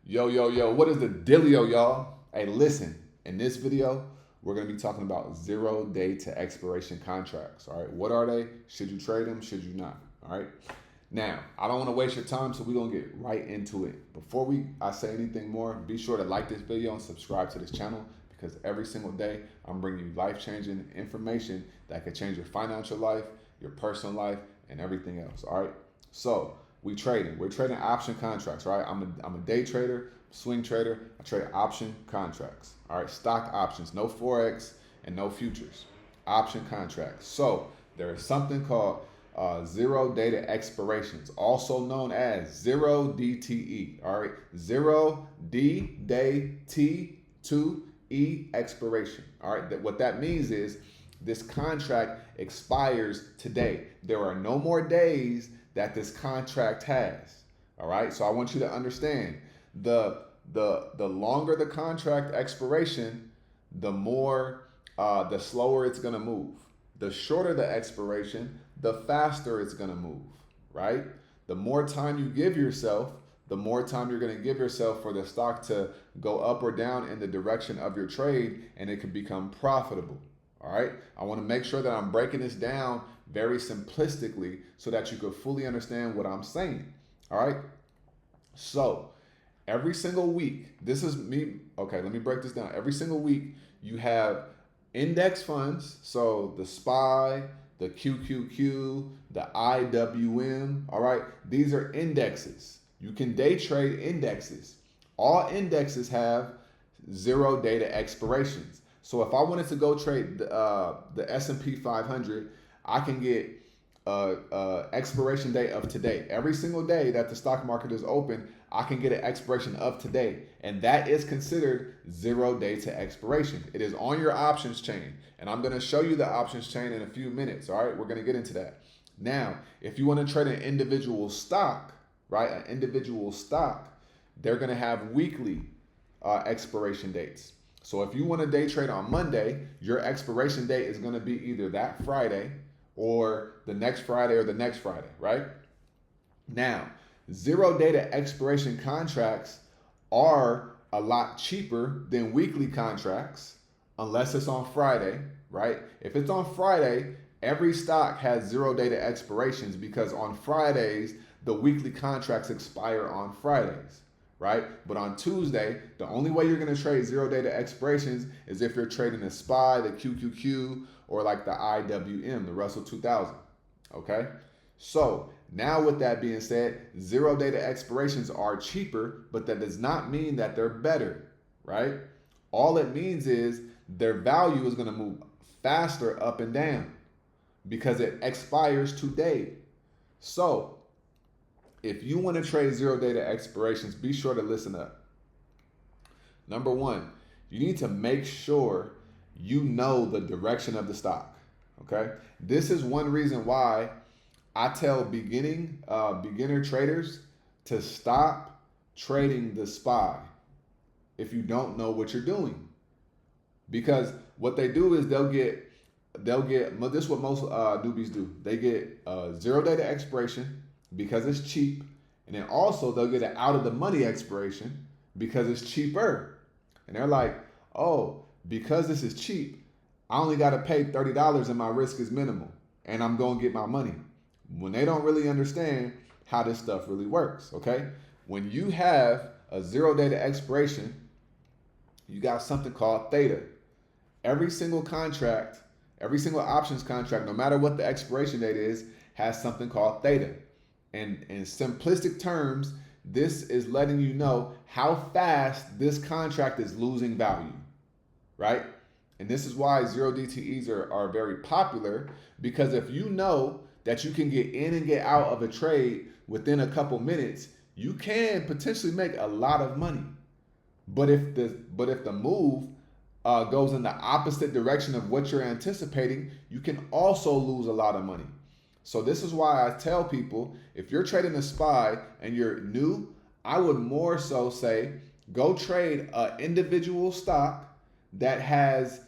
Yo, what is the dealio, y'all? Hey, listen, in this video, we're going to be talking about 0 day to expiration contracts. All right, what are they? Should you trade them? Should you not? All right. Now, I don't want to waste your time, so we're going to get right into it. Before I say anything more, be sure to like this video and subscribe to this channel because every single day I'm bringing you life-changing information that could change your financial life, your personal life, and everything else. All right. So we're trading option contracts, right? I'm a day trader, swing trader. I trade option contracts. All right, stock options, no forex and no futures. Option contracts. So there is something called 0 day to expirations, also known as 0 DTE. All right, 0 D day T 2 E expiration. All right, what that means is this contract expires today. There are no more days that this contract has. All right, so I want you to understand the longer the contract expiration, the slower it's gonna move. The shorter the expiration, the faster it's gonna move. Right? The more time you give yourself, the more time you're gonna give yourself for the stock to go up or down in the direction of your trade, and it can become profitable. All right, I want to make sure that I'm breaking this down very simplistically so that you could fully understand what I'm saying. All right, so every single week, this is me. Okay, let me break this down. Every single week, you have index funds. So the SPY, the QQQ, the IWM. All right, these are indexes. You can day trade indexes. All indexes have 0 day to expirations. So if I wanted to go trade the S&P 500, I can get expiration date of today. Every single day that the stock market is open, I can get an expiration of today. And that is considered 0 day to expiration. It is on your options chain. And I'm going to show you the options chain in a few minutes. All right, we're going to get into that. Now, if you want to trade an individual stock, right, an individual stock, they're going to have weekly expiration dates. So if you want to day trade on Monday, your expiration date is going to be either that Friday or the next Friday or the next Friday, right? Now, 0 day to expiration contracts are a lot cheaper than weekly contracts unless it's on Friday, right? If it's on Friday, every stock has 0 day to expirations because on Fridays, the weekly contracts expire on Fridays. Right? But on Tuesday, the only way you're going to trade 0 day to expirations is if you're trading the SPY, the QQQ, or like the IWM, the Russell 2000. Okay? So now with that being said, 0 day to expirations are cheaper, but that does not mean that they're better. Right? All it means is their value is going to move faster up and down because it expires today. So if you want to trade 0 day to expirations, be sure to listen up. Number one, you need to make sure you know the direction of the stock. Okay, this is one reason why I tell beginner traders to stop trading the SPY if you don't know what you're doing, because what they do is they'll get this is what most newbies do. They get 0 day to expiration because it's cheap, and then also they'll get an out of the money expiration because it's cheaper. And they're like, oh, because this is cheap, I only got to pay $30 and my risk is minimal and I'm going to get my money. When they don't really understand how this stuff really works, okay? When you have a 0 day to expiration, you got something called theta. Every single contract, every single options contract, no matter what the expiration date is, has something called theta. And in simplistic terms, this is letting you know how fast this contract is losing value, right? And this is why 0 DTEs are very popular, because if you know that you can get in and get out of a trade within a couple minutes, you can potentially make a lot of money. But if the move goes in the opposite direction of what you're anticipating, you can also lose a lot of money. So this is why I tell people, if you're trading a SPY and you're new, I would more so say, go trade an individual stock that has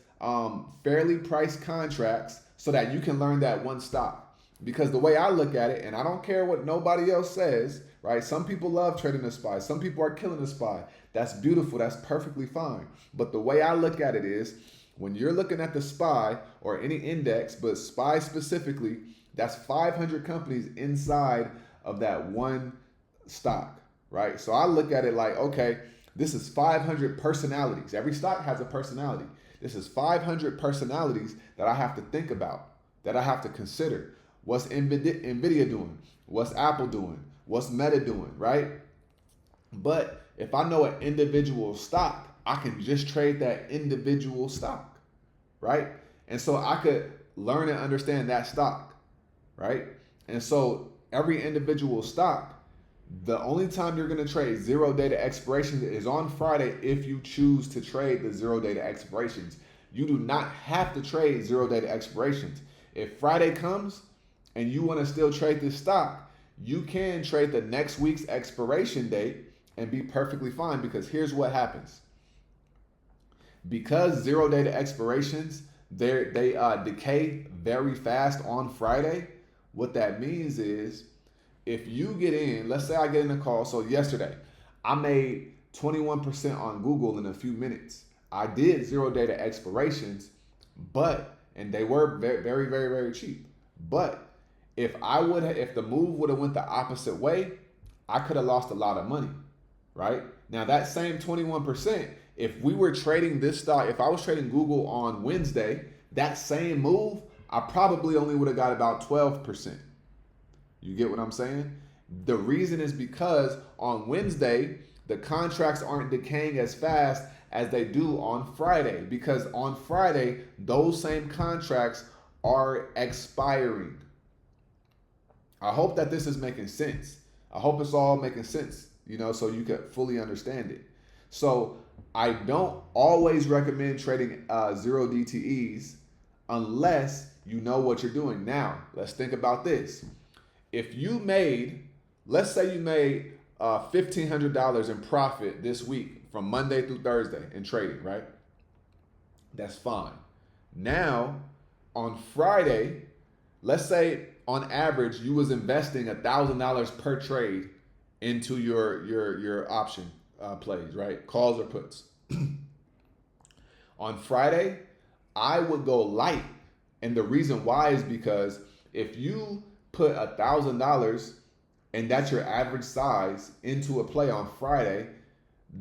fairly priced contracts so that you can learn that one stock. Because the way I look at it, and I don't care what nobody else says, right? Some people love trading the SPY. Some people are killing the SPY. That's beautiful. That's perfectly fine. But the way I look at it is, when you're looking at the SPY or any index, but SPY specifically, that's 500 companies inside of that one stock, right? So I look at it like, okay, this is 500 personalities. Every stock has a personality. This is 500 personalities that I have to think about, that I have to consider. What's NVIDIA doing? What's Apple doing? What's Meta doing, right? But if I know an individual stock, I can just trade that individual stock, right? And so I could learn and understand that stock, right? And so every individual stock, the only time you're going to trade 0 day to expirations is on Friday if you choose to trade the 0 day to expirations. You do not have to trade 0 day to expirations. If Friday comes and you want to still trade this stock, you can trade the next week's expiration date and be perfectly fine, because here's what happens. Because 0 day to expirations, they decay very fast on Friday. What that means is, if you get in, let's say I get in a call. So yesterday, I made 21% on Google in a few minutes. I did 0 day to expirations, and they were very, very, very, very cheap. But if the move would have went the opposite way, I could have lost a lot of money, right? Now that same 21%, if we were trading this stock, if I was trading Google on Wednesday, that same move, I probably only would have got about 12%. You get what I'm saying? The reason is because on Wednesday, the contracts aren't decaying as fast as they do on Friday, because on Friday, those same contracts are expiring. I hope that this is making sense. I hope it's all making sense, so you can fully understand it. So I don't always recommend trading 0 DTEs unless you know what you're doing. Now, let's think about this. If you made, let's say you made $1,500 in profit this week from Monday through Thursday in trading, right? That's fine. Now, on Friday, let's say on average you was investing $1,000 per trade into your option plays, right? Calls or puts. On Friday, I would go light, and the reason why is because if you put $1,000 and that's your average size into a play on Friday,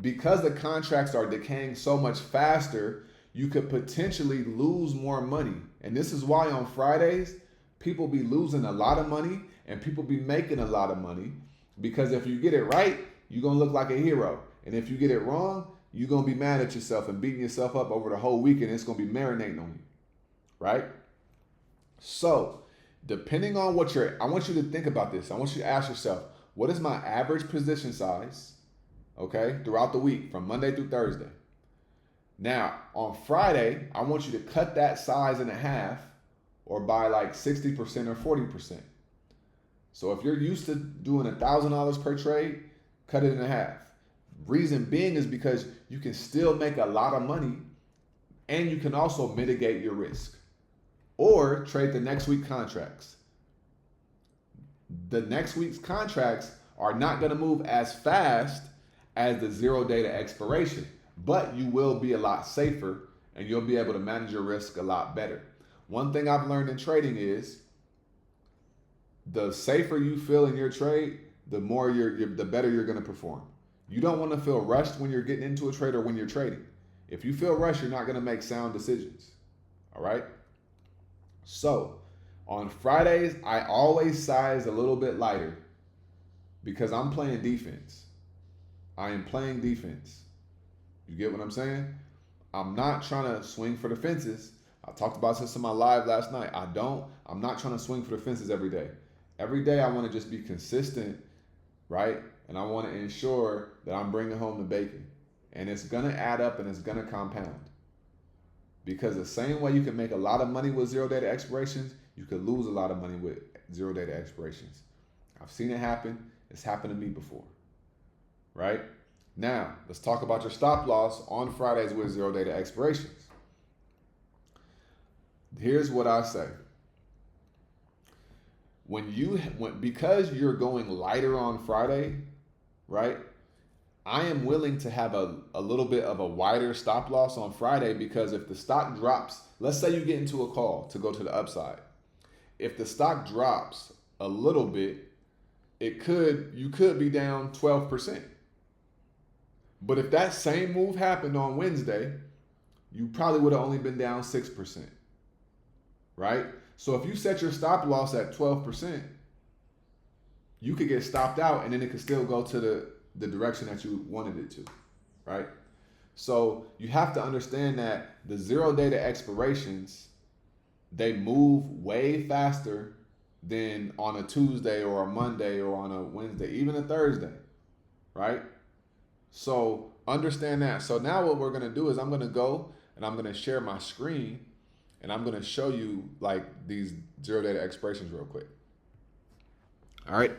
because the contracts are decaying so much faster, you could potentially lose more money. And this is why on Fridays, people be losing a lot of money and people be making a lot of money, because if you get it right, you're going to look like a hero. And if you get it wrong, you're going to be mad at yourself and beating yourself up over the whole weekend. It's going to be marinating on you, right? So depending on I want you to think about this. I want you to ask yourself, what is my average position size, okay, throughout the week from Monday through Thursday? Now, on Friday, I want you to cut that size in half, or by like 60% or 40%. So if you're used to doing $1,000 per trade, cut it in half. Reason being is because you can still make a lot of money and you can also mitigate your risk. Or trade the next week contracts. The next week's contracts are not going to move as fast as the 0 day to expiration, but you will be a lot safer and you'll be able to manage your risk a lot better. One thing I've learned in trading is the safer you feel in your trade, the better you're going to perform. You don't want to feel rushed when you're getting into a trade or when you're trading. If you feel rushed, you're not going to make sound decisions. All right? So on Fridays, I always size a little bit lighter because I'm playing defense. I am playing defense. You get what I'm saying? I'm not trying to swing for the fences. I talked about this in my live last night. I'm not trying to swing for the fences every day. Every day I want to just be consistent, right? And I want to ensure that I'm bringing home the bacon. And it's going to add up and it's going to compound. Because the same way you can make a lot of money with 0 day to expirations, you could lose a lot of money with 0 day to expirations. I've seen it happen. It's happened to me before, right? Now, let's talk about your stop loss on Fridays with 0 day to expirations. Here's what I say. because you're going lighter on Friday, right? I am willing to have a little bit of a wider stop loss on Friday, because if the stock drops, let's say you get into a call to go to the upside. If the stock drops a little bit, you could be down 12%. But if that same move happened on Wednesday, you probably would have only been down 6%. Right? So if you set your stop loss at 12%, you could get stopped out, and then it could still go to the direction that you wanted it to, right? So you have to understand that the 0 day to expirations, they move way faster than on a Tuesday or a Monday or on a Wednesday, even a Thursday, right? So understand that. So now what we're going to do is I'm going to go and I'm going to share my screen, and I'm going to show you like these 0 day to expirations real quick. All right.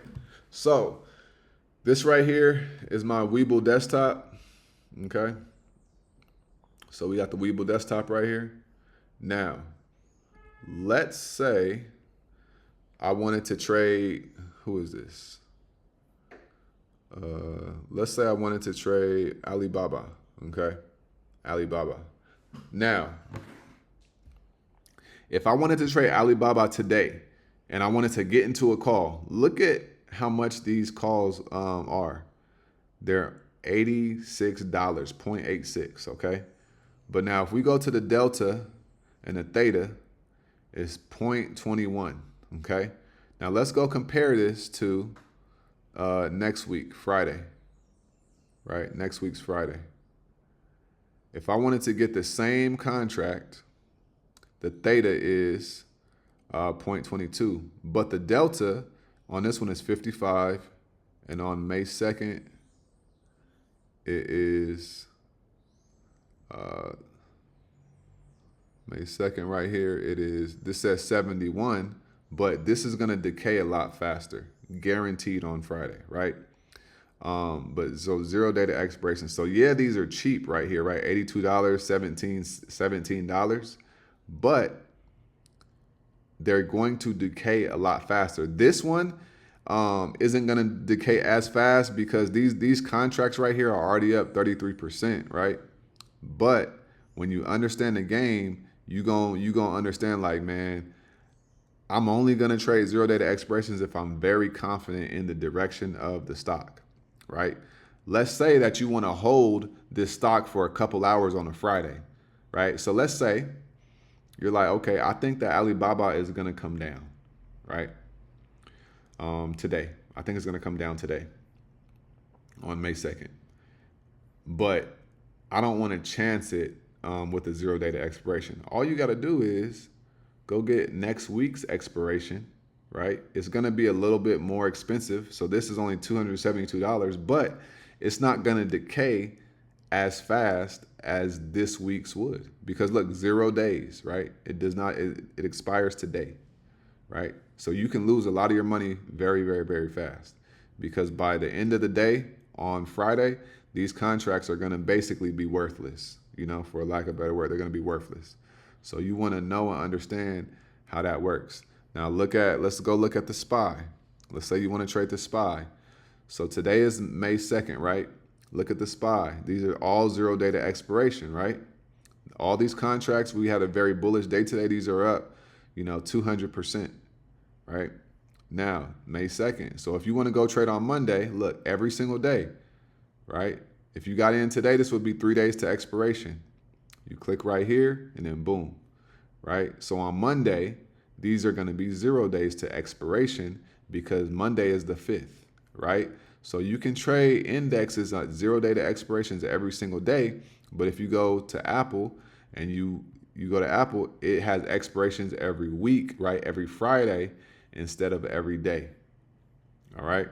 So this right here is my Webull desktop. Okay. So we got the Webull desktop right here. Now, let's say I wanted to trade, who is this? Let's say I wanted to trade Alibaba. Okay. Alibaba. Now, if I wanted to trade Alibaba today and I wanted to get into a call, look at how much these calls are. They're $86.86, okay? But now if we go to the delta and the theta, it's 0.21, okay? Now let's go compare this to next week, Friday, right? Next week's Friday. If I wanted to get the same contract, the theta is 0.22, but the delta on this one is 55, and on May 2nd, it is May 2nd right here, this says 71, but this is gonna decay a lot faster, guaranteed on Friday, right? But so 0 day to expiration. So yeah, these are cheap right here, right? $82, $17, but they're going to decay a lot faster. This one isn't going to decay as fast because these contracts right here are already up 33%, right? But when you understand the game, you gonna understand, like, man, I'm only going to trade 0 day to expirations if I'm very confident in the direction of the stock, right? Let's say that you want to hold this stock for a couple hours on a Friday, right? So let's say you're like, okay, I think that Alibaba is going to come down, right? Today. I think it's going to come down today on May 2nd. But I don't want to chance it with a 0 day to expiration. All you got to do is go get next week's expiration, right? It's going to be a little bit more expensive. So this is only $272, but it's not going to decay as fast as this week's would, because look, 0 days, right? It does not, it expires today, right? So you can lose a lot of your money very, very, very fast, because by the end of the day on Friday, these contracts are going to basically be worthless, for lack of a better word. They're going to be worthless. So you want to know and understand how that works. Now let's go look at the SPY. Let's say you want to trade the SPY. So today is May 2nd, right? Look at the SPY. These are all 0 day to expiration, right? All these contracts, we had a very bullish day today. These are up, 200%, right? Now, May 2nd. So if you want to go trade on Monday, look, every single day, right? If you got in today, this would be 3 days to expiration. You click right here and then boom, right? So on Monday, these are going to be 0 days to expiration because Monday is the 5th, right? So you can trade indexes at 0 day to expirations every single day. But if you go to Apple and you go to Apple, it has expirations every week, right? Every Friday instead of every day. All right.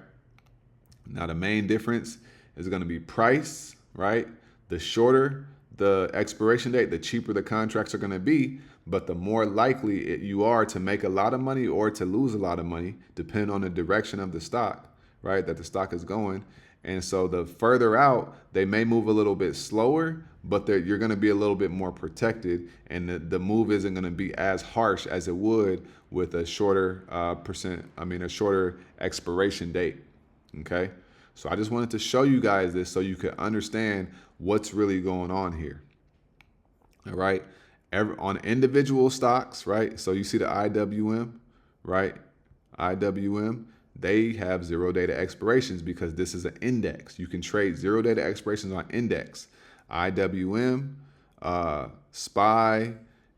Now, the main difference is going to be price, right? The shorter the expiration date, the cheaper the contracts are going to be. But the more likely you are to make a lot of money or to lose a lot of money, depending on the direction of the stock, right, that the stock is going. And so the further out, they may move a little bit slower, but you're going to be a little bit more protected, and the move isn't going to be as harsh as it would with a shorter a shorter expiration date. Okay, so I just wanted to show you guys this so you could understand what's really going on here. All right, on individual stocks, right? So you see the IWM, right? IWM, they have 0 data expirations because this is an index. You can trade 0 data expirations on index. IWM, SPY,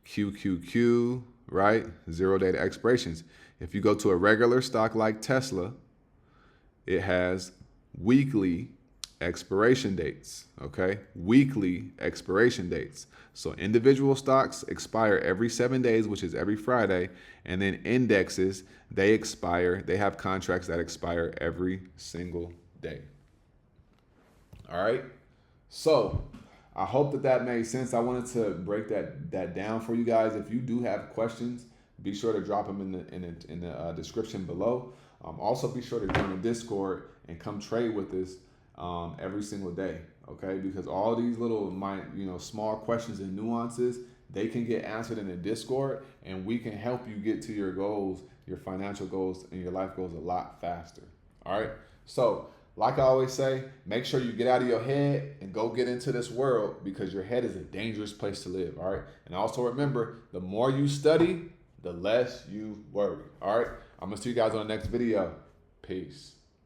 QQQ, right? 0 data expirations. If you go to a regular stock like Tesla, it has weekly expiration dates, okay? Weekly expiration dates. So individual stocks expire every 7 days, which is every Friday, and then indexes, they have contracts that expire every single day. All right? So I hope that made sense. I wanted to break that down for you guys. If you do have questions, be sure to drop them in the description below. Also, be sure to join the Discord and come trade with us every single day, okay? Because all these little small questions and nuances, they can get answered in the Discord, and we can help you get to your goals, your financial goals, and your life goals a lot faster. All right? So, like I always say, make sure you get out of your head and go get into this world, because your head is a dangerous place to live. All right? And also remember, the more you study, the less you worry. All right? I'm going to see you guys on the next video. Peace.